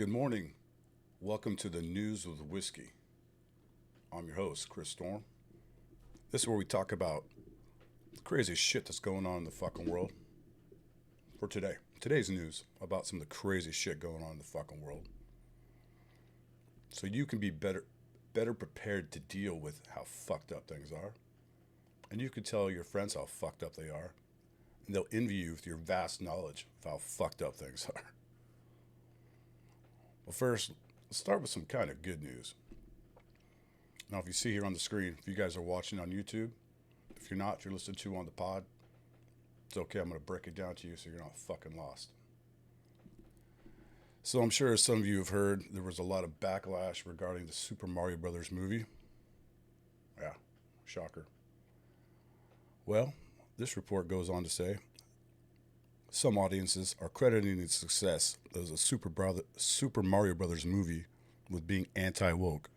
Good morning. Welcome to the News with Whiskey. I'm your host, Chris Storm. This is where we talk about the crazy shit that's going on in the fucking world for today. Today's news about some of the crazy shit going on in the fucking world. So you can be better prepared to deal with how fucked up things are. And you can tell your friends how fucked up they are. And they'll envy you with your vast knowledge of how fucked up things are. Well, first, let's start with some kind of good news. Now, if you see here on the screen, if you guys are watching on YouTube, if you're not, if you're listening to on the pod, it's okay. I'm going to break it down to you so you're not fucking lost. So I'm sure as some of you have heard, there was a lot of backlash regarding the Super Mario Brothers movie. Yeah, shocker. Well, this report goes on to say some audiences are crediting its success as a Super Mario Brothers movie with being anti-woke.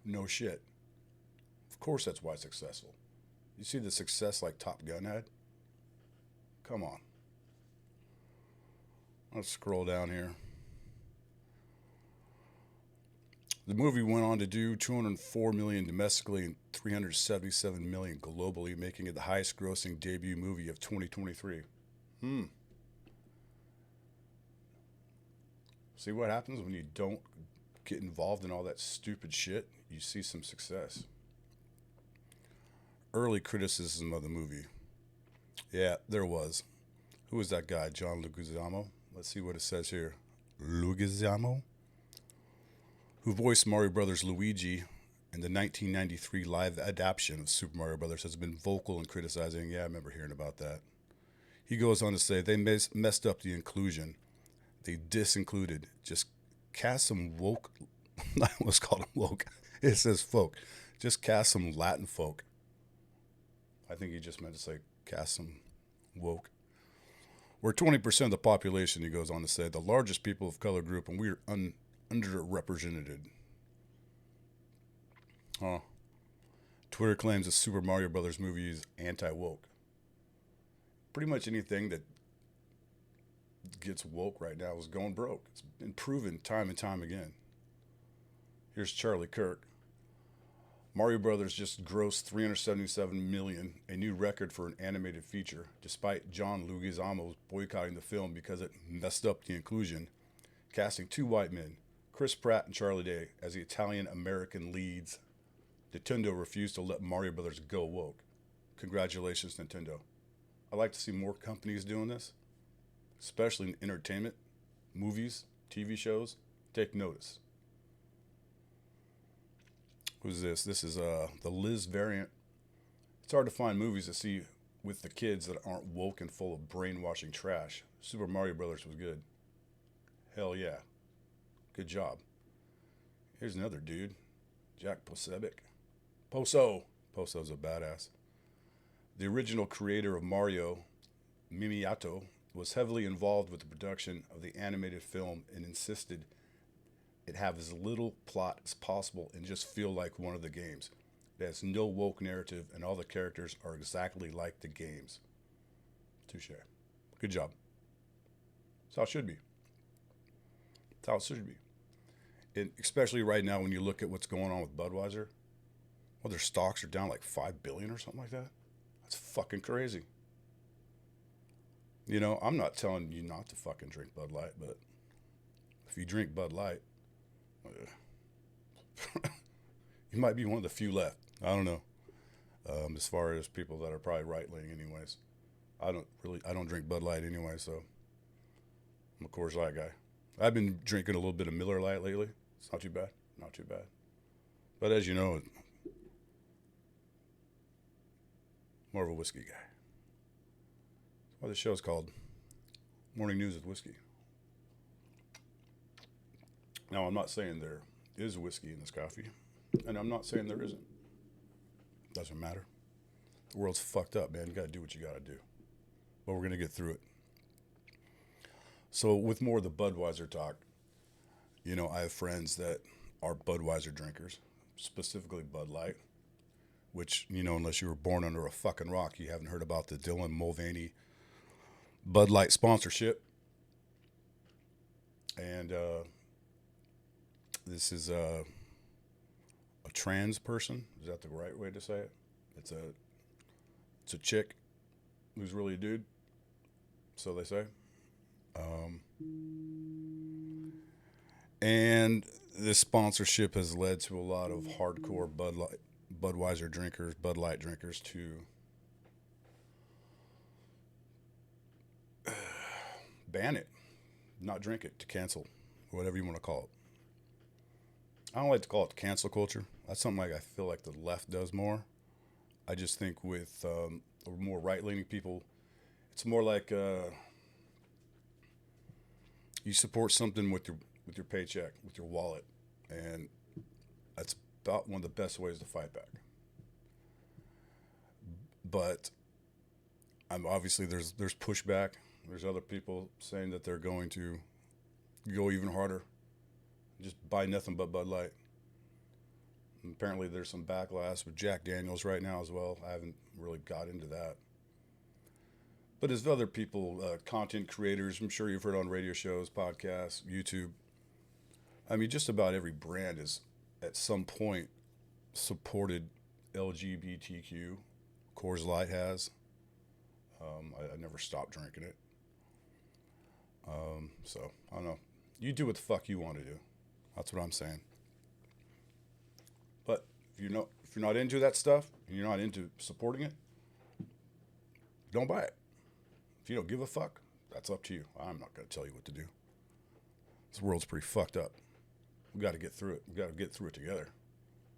No shit. Of course that's why it's successful. You see the success like Top Gun had? Come on. Let's scroll down here. The movie went on to do 204 million domestically and 377 million globally, making it the highest grossing debut movie of 2023. See what happens when you don't get involved in all that stupid shit? You see some success. Early criticism of the movie. Yeah, there was. Who was that guy? John Leguizamo? Let's see what it says here. Leguizamo? Who voiced Mario Brothers Luigi in the 1993 live adaptation of Super Mario Brothers, has been vocal in criticizing. Yeah, I remember hearing about that. He goes on to say they messed up the inclusion. They disincluded. Just cast some woke. I almost called them woke. It says folk. Just cast some Latin folk. I think he just meant to say cast some woke. We're 20% of the population, he goes on to say, the largest people of color group, and we're underrepresented. Huh. Twitter claims the Super Mario Brothers movie is anti-woke. Pretty much anything that gets woke right now is going broke. It's been proven time and time again. Here's Charlie Kirk. Mario Brothers just grossed 377 million, a new record for an animated feature, despite John Leguizamo boycotting the film because it messed up the inclusion, casting two white men, Chris Pratt and Charlie Day, as the Italian-American leads. Nintendo refused to let Mario Brothers go woke. Congratulations, Nintendo. I'd like to see more companies doing this, especially in entertainment, movies, TV shows. Take notice. Who's this? This is the Liz variant. It's hard to find movies to see with the kids that aren't woke and full of brainwashing trash. Super Mario Brothers was good. Hell yeah. Good job. Here's another dude. Jack Posobiec. Poso's a badass. The original creator of Mario, Miyamoto, was heavily involved with the production of the animated film and insisted it have as little plot as possible and just feel like one of the games. It has no woke narrative and all the characters are exactly like the games. Touche. Good job. That's how it should be. That's how it should be. And especially right now when you look at what's going on with Budweiser, well, their stocks are down like 5 billion or something like that. That's fucking crazy. You know, I'm not telling you not to fucking drink Bud Light, but if you drink Bud Light, you might be one of the few left. I don't know. As far as people that are probably right-leaning anyways. I don't drink Bud Light anyway, so I'm a Coors Light guy. I've been drinking a little bit of Miller Lite lately. It's not too bad. Not too bad. But as you know, more of a whiskey guy. That's why the show's called Morning News with Whiskey. Now, I'm not saying there is whiskey in this coffee, and I'm not saying there isn't. Doesn't matter. The world's fucked up, man. You gotta do what you gotta do. But we're gonna get through it. So, with more of the Budweiser talk, you know, I have friends that are Budweiser drinkers, specifically Bud Light, which, you know, unless you were born under a fucking rock, you haven't heard about the Dylan Mulvaney Bud Light sponsorship. And this is a trans person. Is that the right way to say it? It's a chick who's really a dude. So they say. Um, and this sponsorship has led to a lot of hardcore Budweiser drinkers, Bud Light drinkers to ban it, not drink it, to cancel, whatever you want to call it. I don't like to call it cancel culture. That's something like I feel like the left does more. I just think with more right-leaning people, it's more like you support something with your paycheck, with your wallet, and that's about one of the best ways to fight back. But I'm obviously there's pushback. There's other people saying that they're going to go even harder, just buy nothing but Bud Light. And apparently, there's some backlash with Jack Daniels right now as well. I haven't really got into that. But as other people, content creators, I'm sure you've heard on radio shows, podcasts, YouTube. I mean, just about every brand is at some point supported LGBTQ. Coors Light has. I never stopped drinking it. So I don't know. You do what the fuck you want to do. That's what I'm saying. But if you're not into that stuff, and you're not into supporting it, don't buy it. If you don't give a fuck, that's up to you. I'm not going to tell you what to do. This world's pretty fucked up. We got to get through it. We got to get through it together.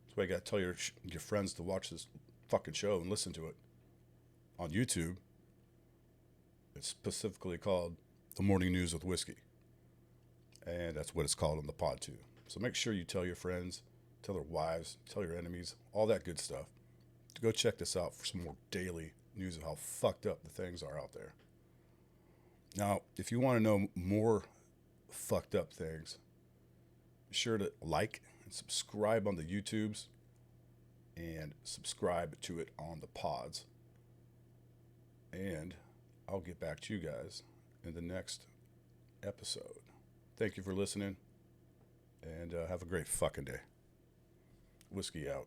That's why you got to tell your friends to watch this fucking show and listen to it on YouTube. It's specifically called The Morning News with Whisky. And that's what it's called on the pod too. So make sure you tell your friends, tell their wives, tell your enemies, all that good stuff. To go check this out for some more daily news of how fucked up the things are out there. Now, if you want to know more fucked up things, be sure to like and subscribe on the YouTubes and subscribe to it on the pods. And I'll get back to you guys in the next episode. Thank you for listening, and have a great fucking day. Whiskey out.